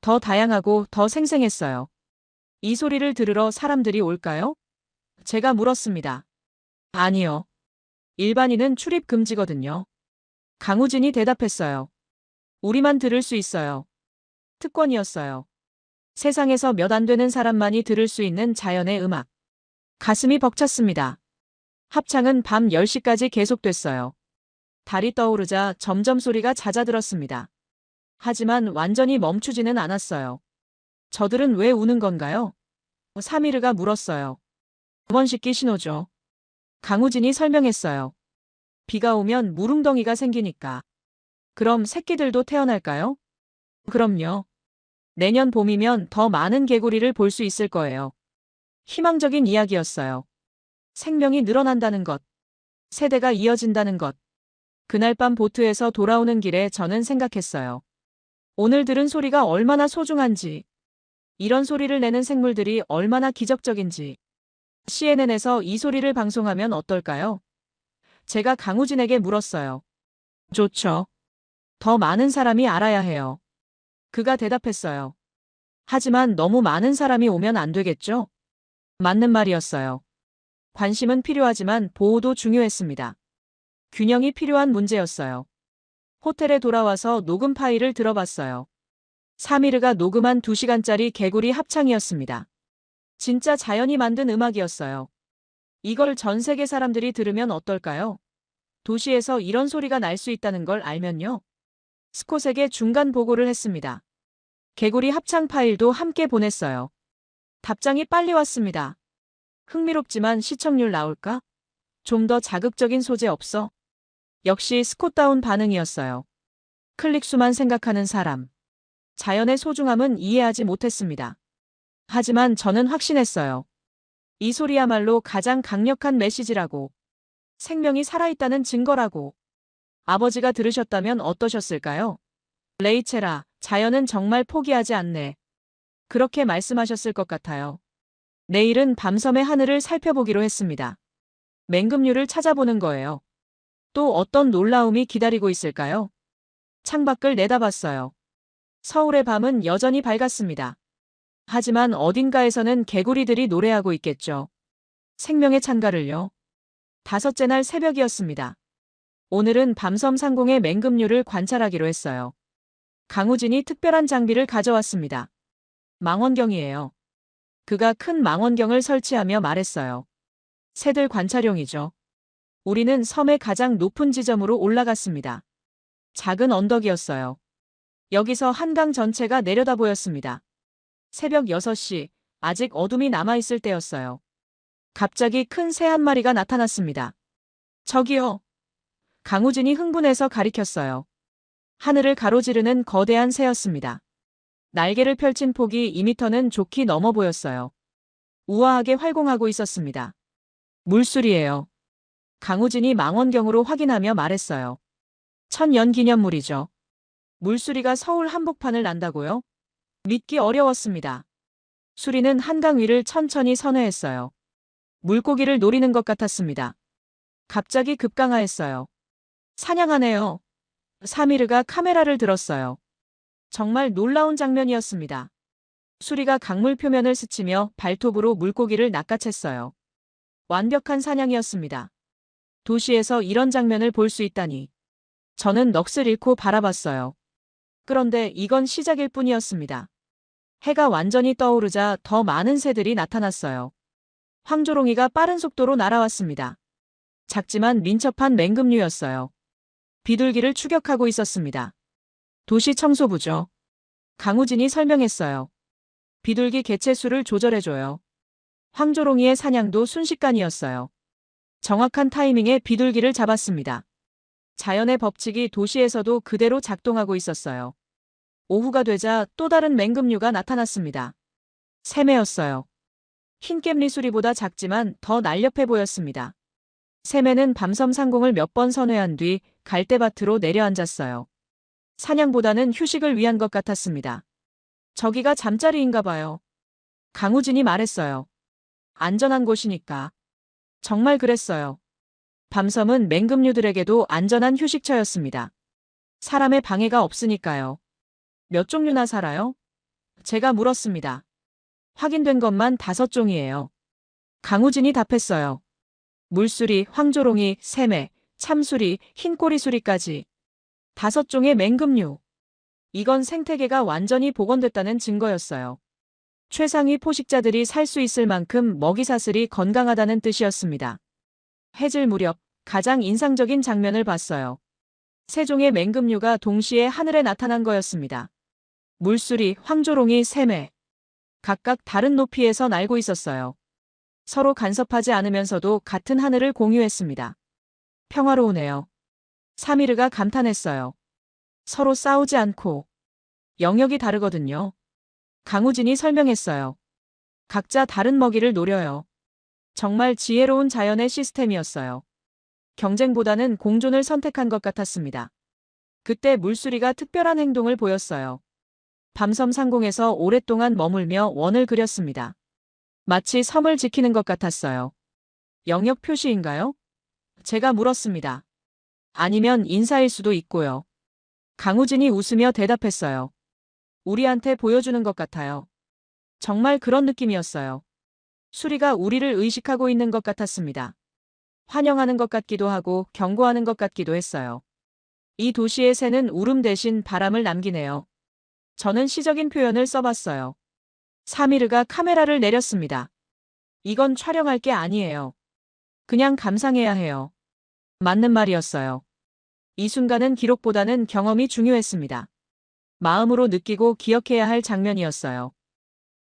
더 다양하고 더 생생했어요. 이 소리를 들으러 사람들이 올까요? 제가 물었습니다. 아니요. 일반인은 출입 금지거든요. 강우진이 대답했어요. 우리만 들을 수 있어요. 특권이었어요. 세상에서 몇 안 되는 사람만이 들을 수 있는 자연의 음악. 가슴이 벅찼습니다. 합창은 밤 10시까지 계속됐어요. 달이 떠오르자 점점 소리가 잦아들었습니다. 하지만 완전히 멈추지는 않았어요. 저들은 왜 우는 건가요? 사미르가 물었어요. 2번 씻기 신호죠. 강우진이 설명했어요. 비가 오면 무릉덩이가 생기니까. 그럼 새끼들도 태어날까요? 그럼요. 내년 봄이면 더 많은 개구리를 볼 수 있을 거예요. 희망적인 이야기였어요. 생명이 늘어난다는 것. 세대가 이어진다는 것. 그날 밤 보트에서 돌아오는 길에 저는 생각했어요. 오늘 들은 소리가 얼마나 소중한지. 이런 소리를 내는 생물들이 얼마나 기적적인지. CNN에서 이 소리를 방송하면 어떨까요? 제가 강우진에게 물었어요. 좋죠. 더 많은 사람이 알아야 해요. 그가 대답했어요. 하지만 너무 많은 사람이 오면 안 되겠죠? 맞는 말이었어요. 관심은 필요하지만 보호도 중요했습니다. 균형이 필요한 문제였어요. 호텔에 돌아와서 녹음 파일을 들어봤어요. 사미르가 녹음한 2시간짜리 개구리 합창이었습니다. 진짜 자연이 만든 음악이었어요. 이걸 전 세계 사람들이 들으면 어떨까요? 도시에서 이런 소리가 날 수 있다는 걸 알면요. 스콧에게 중간 보고를 했습니다. 개구리 합창 파일도 함께 보냈어요. 답장이 빨리 왔습니다. 흥미롭지만 시청률 나올까? 좀 더 자극적인 소재 없어? 역시 스콧다운 반응이었어요. 클릭수만 생각하는 사람. 자연의 소중함은 이해하지 못했습니다. 하지만 저는 확신했어요. 이 소리야말로 가장 강력한 메시지라고. 생명이 살아있다는 증거라고. 아버지가 들으셨다면 어떠셨을까요? 레이첼아, 자연은 정말 포기하지 않네. 그렇게 말씀하셨을 것 같아요. 내일은 밤섬의 하늘을 살펴보기로 했습니다. 맹금류를 찾아보는 거예요. 또 어떤 놀라움이 기다리고 있을까요? 창밖을 내다봤어요. 서울의 밤은 여전히 밝았습니다. 하지만 어딘가에서는 개구리들이 노래하고 있겠죠. 생명의 찬가를요. 5째 날 새벽이었습니다. 오늘은 밤섬 상공의 맹금류를 관찰하기로 했어요. 강우진이 특별한 장비를 가져왔습니다. 망원경이에요. 그가 큰 망원경을 설치하며 말했어요. 새들 관찰용이죠. 우리는 섬의 가장 높은 지점으로 올라갔습니다. 작은 언덕이었어요. 여기서 한강 전체가 내려다 보였습니다. 새벽 6시, 아직 어둠이 남아있을 때였어요. 갑자기 큰 새 한 마리가 나타났습니다. 저기요. 강우진이 흥분해서 가리켰어요. 하늘을 가로지르는 거대한 새였습니다. 날개를 펼친 폭이 2미터는 좋게 넘어 보였어요. 우아하게 활공하고 있었습니다. 물술이에요. 강우진이 망원경으로 확인하며 말했어요. 천년 기념물이죠. 물수리가 서울 한복판을 난다고요? 믿기 어려웠습니다. 수리는 한강 위를 천천히 선회했어요. 물고기를 노리는 것 같았습니다. 갑자기 급강하했어요. 사냥하네요. 사미르가 카메라를 들었어요. 정말 놀라운 장면이었습니다. 수리가 강물 표면을 스치며 발톱으로 물고기를 낚아챘어요. 완벽한 사냥이었습니다. 도시에서 이런 장면을 볼 수 있다니. 저는 넋을 잃고 바라봤어요. 그런데 이건 시작일 뿐이었습니다. 해가 완전히 떠오르자 더 많은 새들이 나타났어요. 황조롱이가 빠른 속도로 날아왔습니다. 작지만 민첩한 맹금류였어요. 비둘기를 추격하고 있었습니다. 도시 청소부죠. 강우진이 설명했어요. 비둘기 개체수를 조절해줘요. 황조롱이의 사냥도 순식간이었어요. 정확한 타이밍에 비둘기를 잡았습니다. 자연의 법칙이 도시에서도 그대로 작동하고 있었어요. 오후가 되자 또 다른 맹금류가 나타났습니다. 새매였어요. 흰깸리 수리보다 작지만 더 날렵해 보였습니다. 새매는 밤섬 상공을 몇 번 선회한 뒤 갈대밭으로 내려앉았어요. 사냥보다는 휴식을 위한 것 같았습니다. 저기가 잠자리인가 봐요. 강우진이 말했어요. 안전한 곳이니까. 정말 그랬어요. 밤섬은 맹금류들에게도 안전한 휴식처였습니다. 사람의 방해가 없으니까요. 몇 종류나 살아요? 제가 물었습니다. 확인된 것만 5종이에요. 강우진이 답했어요. 물수리, 황조롱이, 새매, 참수리, 흰꼬리수리까지. 5종의 맹금류. 이건 생태계가 완전히 복원됐다는 증거였어요. 최상위 포식자들이 살 수 있을 만큼 먹이사슬이 건강하다는 뜻이었습니다. 해질 무렵 가장 인상적인 장면을 봤어요. 3종의 맹금류가 동시에 하늘에 나타난 거였습니다. 물수리, 황조롱이, 새매. 각각 다른 높이에서 날고 있었어요. 서로 간섭하지 않으면서도 같은 하늘을 공유했습니다. 평화로우네요. 사미르가 감탄했어요. 서로 싸우지 않고. 영역이 다르거든요. 강우진이 설명했어요. 각자 다른 먹이를 노려요. 정말 지혜로운 자연의 시스템이었어요. 경쟁보다는 공존을 선택한 것 같았습니다. 그때 물수리가 특별한 행동을 보였어요. 밤섬 상공에서 오랫동안 머물며 원을 그렸습니다. 마치 섬을 지키는 것 같았어요. 영역 표시인가요? 제가 물었습니다. 아니면 인사일 수도 있고요. 강우진이 웃으며 대답했어요. 우리한테 보여주는 것 같아요. 정말 그런 느낌이었어요. 수리가 우리를 의식하고 있는 것 같았습니다. 환영하는 것 같기도 하고 경고하는 것 같기도 했어요. 이 도시의 새는 울음 대신 바람을 남기네요. 저는 시적인 표현을 써봤어요. 사미르가 카메라를 내렸습니다. 이건 촬영할 게 아니에요. 그냥 감상해야 해요. 맞는 말이었어요. 이 순간은 기록보다는 경험이 중요했습니다. 마음으로 느끼고 기억해야 할 장면이었어요.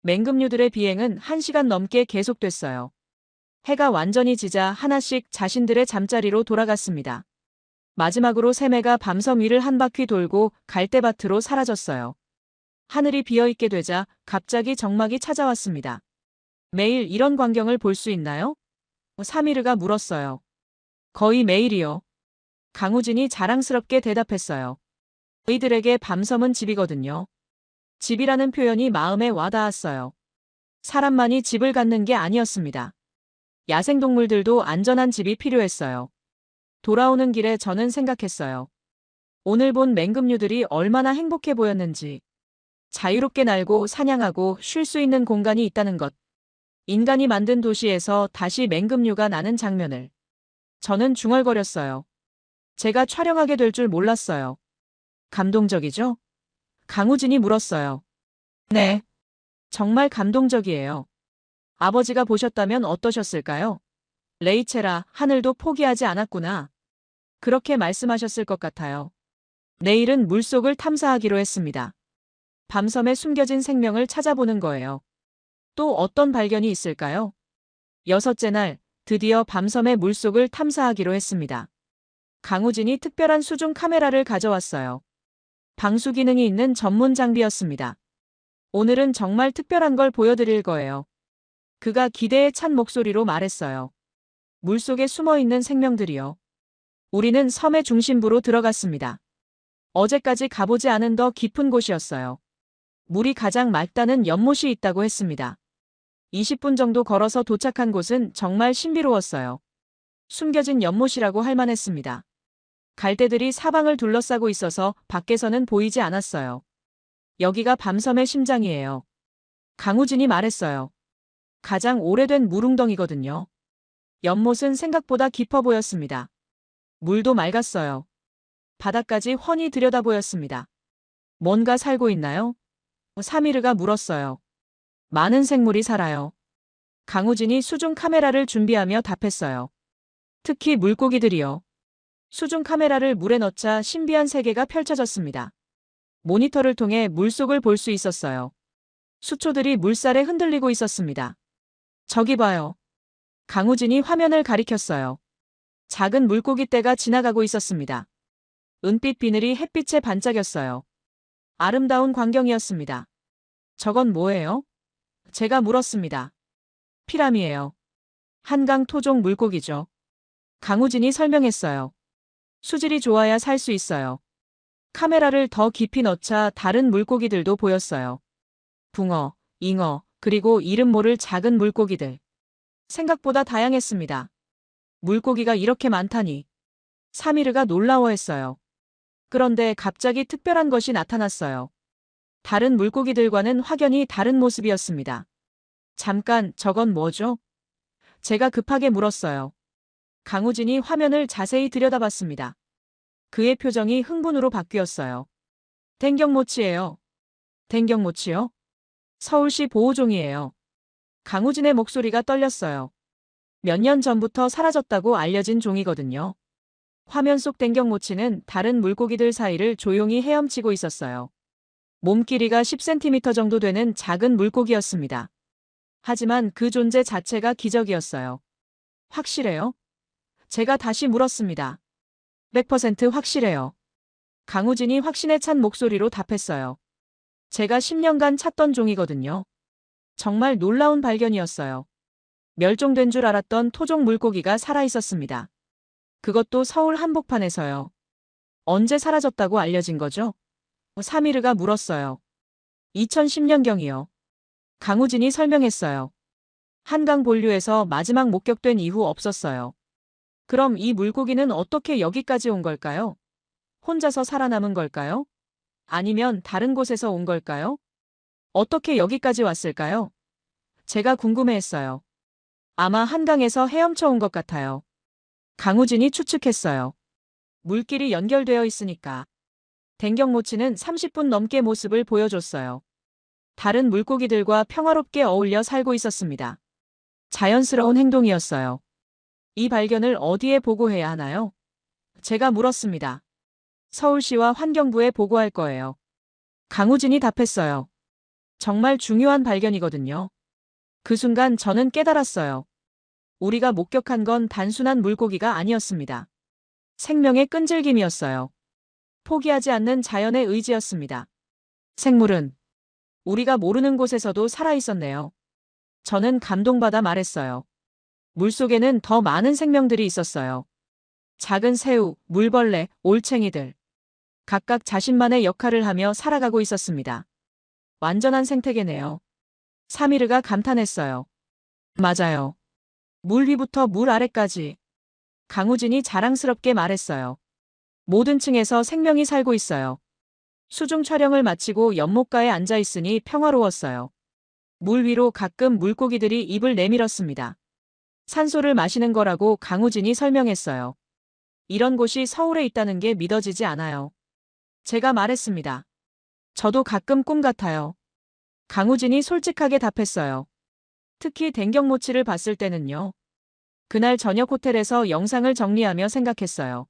맹금류들의 비행은 1시간 넘게 계속됐어요. 해가 완전히 지자 하나씩 자신들의 잠자리로 돌아갔습니다. 마지막으로 새매가 밤섬 위를 한 바퀴 돌고 갈대밭으로 사라졌어요. 하늘이 비어있게 되자 갑자기 적막이 찾아왔습니다. 매일 이런 광경을 볼 수 있나요? 사미르가 물었어요. 거의 매일이요. 강우진이 자랑스럽게 대답했어요. 저희들에게 밤섬은 집이거든요. 집이라는 표현이 마음에 와닿았어요. 사람만이 집을 갖는 게 아니었습니다. 야생동물들도 안전한 집이 필요했어요. 돌아오는 길에 저는 생각했어요. 오늘 본 맹금류들이 얼마나 행복해 보였는지. 자유롭게 날고 사냥하고 쉴 수 있는 공간이 있다는 것. 인간이 만든 도시에서 다시 맹금류가 나는 장면을. 저는 중얼거렸어요. 제가 촬영하게 될 줄 몰랐어요. 감동적이죠? 강우진이 물었어요. 네. 정말 감동적이에요. 아버지가 보셨다면 어떠셨을까요? 레이첼아, 하늘도 포기하지 않았구나. 그렇게 말씀하셨을 것 같아요. 내일은 물속을 탐사하기로 했습니다. 밤섬에 숨겨진 생명을 찾아보는 거예요. 또 어떤 발견이 있을까요? 여섯째 날, 드디어 밤섬의 물속을 탐사하기로 했습니다. 강우진이 특별한 수중 카메라를 가져왔어요. 방수 기능이 있는 전문 장비였습니다. 오늘은 정말 특별한 걸 보여드릴 거예요. 그가 기대에 찬 목소리로 말했어요. 물속에 숨어 있는 생명들이요. 우리는 섬의 중심부로 들어갔습니다. 어제까지 가보지 않은 더 깊은 곳이었어요. 물이 가장 맑다는 연못이 있다고 했습니다. 20분 정도 걸어서 도착한 곳은 정말 신비로웠어요. 숨겨진 연못이라고 할 만했습니다. 갈대들이 사방을 둘러싸고 있어서 밖에서는 보이지 않았어요. 여기가 밤섬의 심장이에요. 강우진이 말했어요. 가장 오래된 물웅덩이거든요. 연못은 생각보다 깊어 보였습니다. 물도 맑았어요. 바닥까지 훤히 들여다 보였습니다. 뭔가 살고 있나요? 사미르가 물었어요. 많은 생물이 살아요. 강우진이 수중 카메라를 준비하며 답했어요. 특히 물고기들이요. 수중 카메라를 물에 넣자 신비한 세계가 펼쳐졌습니다. 모니터를 통해 물속을 볼 수 있었어요. 수초들이 물살에 흔들리고 있었습니다. 저기 봐요. 강우진이 화면을 가리켰어요. 작은 물고기 떼가 지나가고 있었습니다. 은빛 비늘이 햇빛에 반짝였어요. 아름다운 광경이었습니다. 저건 뭐예요? 제가 물었습니다. 피라미예요. 한강 토종 물고기죠. 강우진이 설명했어요. 수질이 좋아야 살 수 있어요. 카메라를 더 깊이 넣자 다른 물고기들도 보였어요. 붕어, 잉어, 그리고 이름 모를 작은 물고기들. 생각보다 다양했습니다. 물고기가 이렇게 많다니. 사미르가 놀라워했어요. 그런데 갑자기 특별한 것이 나타났어요. 다른 물고기들과는 확연히 다른 모습이었습니다. 잠깐, 저건 뭐죠? 제가 급하게 물었어요. 강우진이 화면을 자세히 들여다봤습니다. 그의 표정이 흥분으로 바뀌었어요. 댕경모치예요. 댕경모치요? 서울시 보호종이에요. 강우진의 목소리가 떨렸어요. 몇 년 전부터 사라졌다고 알려진 종이거든요. 화면 속 댕경모치는 다른 물고기들 사이를 조용히 헤엄치고 있었어요. 몸 길이가 10cm 정도 되는 작은 물고기였습니다. 하지만 그 존재 자체가 기적이었어요. 확실해요? 제가 다시 물었습니다. 100% 확실해요. 강우진이 확신에 찬 목소리로 답했어요. 제가 10년간 찾던 종이거든요. 정말 놀라운 발견이었어요. 멸종된 줄 알았던 토종 물고기가 살아있었습니다. 그것도 서울 한복판에서요. 언제 사라졌다고 알려진 거죠? 사미르가 물었어요. 2010년경이요. 강우진이 설명했어요. 한강 본류에서 마지막 목격된 이후 없었어요. 그럼 이 물고기는 어떻게 여기까지 온 걸까요? 혼자서 살아남은 걸까요? 아니면 다른 곳에서 온 걸까요? 어떻게 여기까지 왔을까요? 제가 궁금해했어요. 아마 한강에서 헤엄쳐 온 것 같아요. 강우진이 추측했어요. 물길이 연결되어 있으니까. 댕경모치는 30분 넘게 모습을 보여줬어요. 다른 물고기들과 평화롭게 어울려 살고 있었습니다. 자연스러운 행동이었어요. 이 발견을 어디에 보고해야 하나요? 제가 물었습니다. 서울시와 환경부에 보고할 거예요. 강우진이 답했어요. 정말 중요한 발견이거든요. 그 순간 저는 깨달았어요. 우리가 목격한 건 단순한 물고기가 아니었습니다. 생명의 끈질김이었어요. 포기하지 않는 자연의 의지였습니다. 생물은 우리가 모르는 곳에서도 살아있었네요. 저는 감동받아 말했어요. 물속에는 더 많은 생명들이 있었어요. 작은 새우, 물벌레, 올챙이들. 각각 자신만의 역할을 하며 살아가고 있었습니다. 완전한 생태계네요. 사미르가 감탄했어요. 맞아요. 물 위부터 물 아래까지. 강우진이 자랑스럽게 말했어요. 모든 층에서 생명이 살고 있어요. 수중 촬영을 마치고 연못가에 앉아 있으니 평화로웠어요. 물 위로 가끔 물고기들이 입을 내밀었습니다. 산소를 마시는 거라고 강우진이 설명했어요. 이런 곳이 서울에 있다는 게 믿어지지 않아요. 제가 말했습니다. 저도 가끔 꿈 같아요. 강우진이 솔직하게 답했어요. 특히 댕경모치를 봤을 때는요. 그날 저녁 호텔에서 영상을 정리하며 생각했어요.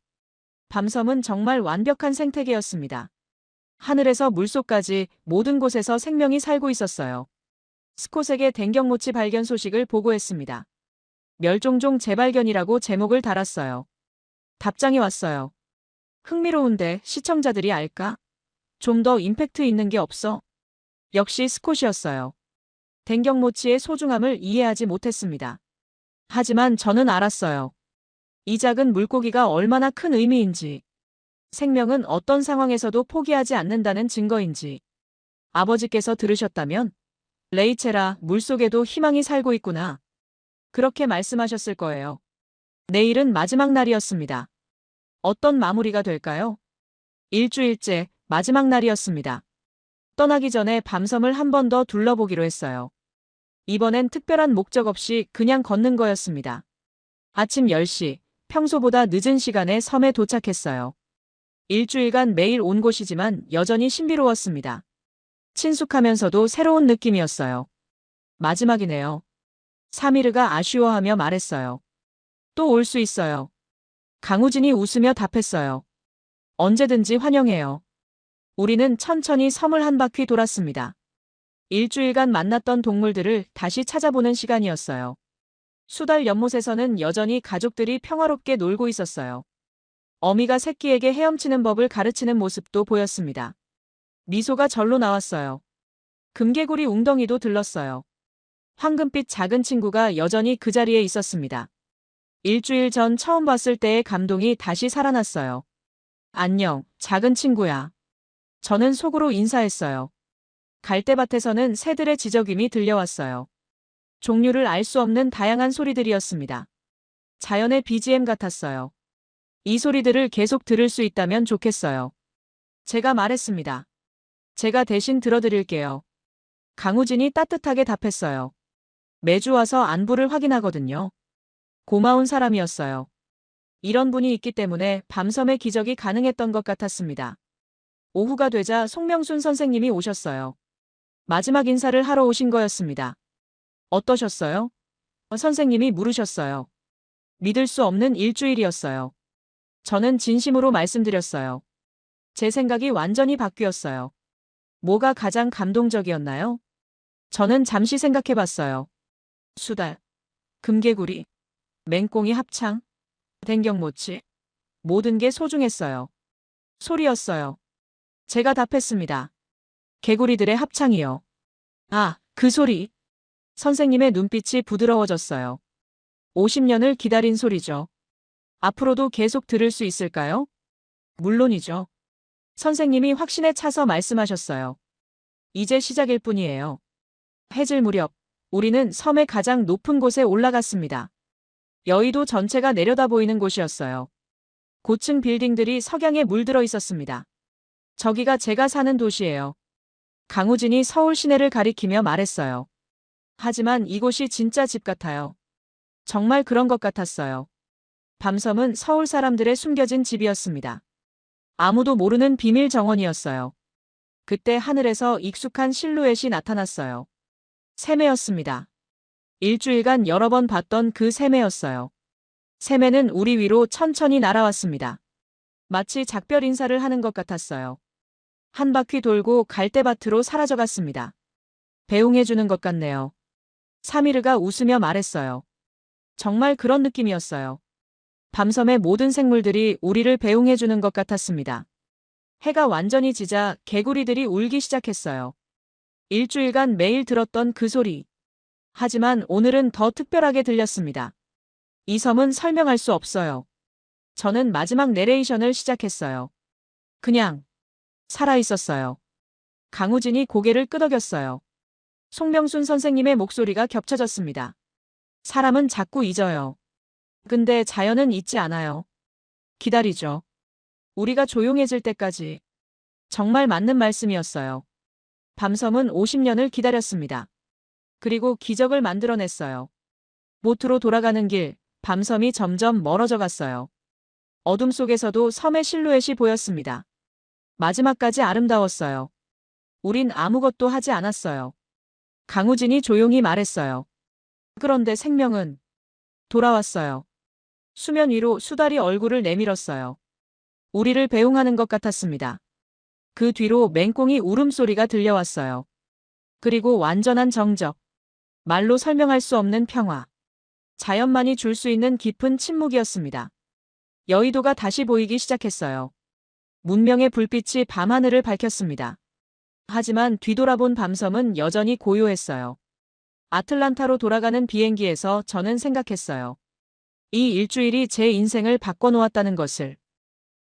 밤섬은 정말 완벽한 생태계였습니다. 하늘에서 물속까지 모든 곳에서 생명이 살고 있었어요. 스콧에게 댕경모치 발견 소식을 보고했습니다. 멸종종 재발견이라고 제목을 달았어요. 답장이 왔어요. 흥미로운데 시청자들이 알까? 좀 더 임팩트 있는 게 없어? 역시 스콧이었어요. 댕경모치의 소중함을 이해하지 못했습니다. 하지만 저는 알았어요. 이 작은 물고기가 얼마나 큰 의미인지, 생명은 어떤 상황에서도 포기하지 않는다는 증거인지. 아버지께서 들으셨다면, 레이첼아, 물속에도 희망이 살고 있구나. 그렇게 말씀하셨을 거예요. 내일은 마지막 날이었습니다. 어떤 마무리가 될까요? 일주일째 마지막 날이었습니다. 떠나기 전에 밤섬을 한 번 더 둘러보기로 했어요. 이번엔 특별한 목적 없이 그냥 걷는 거였습니다. 아침 10시, 평소보다 늦은 시간에 섬에 도착했어요. 일주일간 매일 온 곳이지만 여전히 신비로웠습니다. 친숙하면서도 새로운 느낌이었어요. 마지막이네요. 사미르가 아쉬워하며 말했어요. 또 올 수 있어요. 강우진이 웃으며 답했어요. 언제든지 환영해요. 우리는 천천히 섬을 한 바퀴 돌았습니다. 일주일간 만났던 동물들을 다시 찾아보는 시간이었어요. 수달 연못에서는 여전히 가족들이 평화롭게 놀고 있었어요. 어미가 새끼에게 헤엄치는 법을 가르치는 모습도 보였습니다. 미소가 절로 나왔어요. 금개구리 웅덩이도 들렀어요. 황금빛 작은 친구가 여전히 그 자리에 있었습니다. 일주일 전 처음 봤을 때의 감동이 다시 살아났어요. 안녕, 작은 친구야. 저는 속으로 인사했어요. 갈대밭에서는 새들의 지저귀이 들려왔어요. 종류를 알 수 없는 다양한 소리들이었습니다. 자연의 BGM 같았어요. 이 소리들을 계속 들을 수 있다면 좋겠어요. 제가 말했습니다. 제가 대신 들어드릴게요. 강우진이 따뜻하게 답했어요. 매주 와서 안부를 확인하거든요. 고마운 사람이었어요. 이런 분이 있기 때문에 밤섬의 기적이 가능했던 것 같았습니다. 오후가 되자 송명순 선생님이 오셨어요. 마지막 인사를 하러 오신 거였습니다. 어떠셨어요? 선생님이 물으셨어요. 믿을 수 없는 일주일이었어요. 저는 진심으로 말씀드렸어요. 제 생각이 완전히 바뀌었어요. 뭐가 가장 감동적이었나요? 저는 잠시 생각해봤어요. 수달, 금개구리, 맹꽁이 합창, 댕경모치. 모든 게 소중했어요. 소리였어요. 제가 답했습니다. 개구리들의 합창이요. 아, 그 소리. 선생님의 눈빛이 부드러워졌어요. 50년을 기다린 소리죠. 앞으로도 계속 들을 수 있을까요? 물론이죠. 선생님이 확신에 차서 말씀하셨어요. 이제 시작일 뿐이에요. 해질 무렵, 우리는 섬의 가장 높은 곳에 올라갔습니다. 여의도 전체가 내려다 보이는 곳이었어요. 고층 빌딩들이 석양에 물들어 있었습니다. 저기가 제가 사는 도시예요. 강우진이 서울 시내를 가리키며 말했어요. 하지만 이곳이 진짜 집 같아요. 정말 그런 것 같았어요. 밤섬은 서울 사람들의 숨겨진 집이었습니다. 아무도 모르는 비밀 정원이었어요. 그때 하늘에서 익숙한 실루엣이 나타났어요. 새매였습니다. 일주일간 여러 번 봤던 그 새매였어요. 새매는 우리 위로 천천히 날아왔습니다. 마치 작별 인사를 하는 것 같았어요. 한 바퀴 돌고 갈대밭으로 사라져갔습니다. 배웅해주는 것 같네요. 사미르가 웃으며 말했어요. 정말 그런 느낌이었어요. 밤섬의 모든 생물들이 우리를 배웅해주는 것 같았습니다. 해가 완전히 지자 개구리들이 울기 시작했어요. 일주일간 매일 들었던 그 소리. 하지만 오늘은 더 특별하게 들렸습니다. 이 섬은 설명할 수 없어요. 저는 마지막 내레이션을 시작했어요. 그냥 살아있었어요. 강우진이 고개를 끄덕였어요. 송명순 선생님의 목소리가 겹쳐졌습니다. 사람은 자꾸 잊어요. 근데 자연은 잊지 않아요. 기다리죠. 우리가 조용해질 때까지. 정말 맞는 말씀이었어요. 밤섬은 50년을 기다렸습니다. 그리고 기적을 만들어냈어요. 모트로 돌아가는 길, 밤섬이 점점 멀어져 갔어요. 어둠 속에서도 섬의 실루엣이 보였습니다. 마지막까지 아름다웠어요. 우린 아무것도 하지 않았어요. 강우진이 조용히 말했어요. 그런데 생명은 돌아왔어요. 수면 위로 수달이 얼굴을 내밀었어요. 우리를 배웅하는 것 같았습니다. 그 뒤로 맹꽁이 울음소리가 들려왔어요. 그리고 완전한 정적. 말로 설명할 수 없는 평화. 자연만이 줄 수 있는 깊은 침묵이었습니다. 여의도가 다시 보이기 시작했어요. 문명의 불빛이 밤하늘을 밝혔습니다. 하지만 뒤돌아본 밤섬은 여전히 고요했어요. 아틀란타로 돌아가는 비행기에서 저는 생각했어요. 이 일주일이 제 인생을 바꿔놓았다는 것을.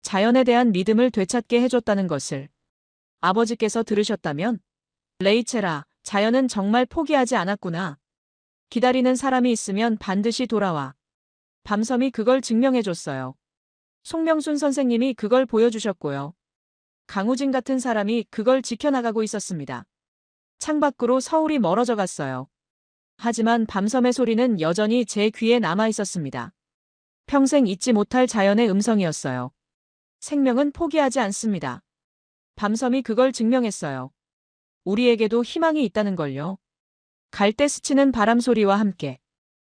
자연에 대한 믿음을 되찾게 해줬다는 것을. 아버지께서 들으셨다면? 레이첼아, 자연은 정말 포기하지 않았구나. 기다리는 사람이 있으면 반드시 돌아와. 밤섬이 그걸 증명해줬어요. 송명순 선생님이 그걸 보여주셨고요. 강우진 같은 사람이 그걸 지켜나가고 있었습니다. 창밖으로 서울이 멀어져 갔어요. 하지만 밤섬의 소리는 여전히 제 귀에 남아 있었습니다. 평생 잊지 못할 자연의 음성이었어요. 생명은 포기하지 않습니다. 밤섬이 그걸 증명했어요. 우리에게도 희망이 있다는 걸요. 갈대 스치는 바람 소리와 함께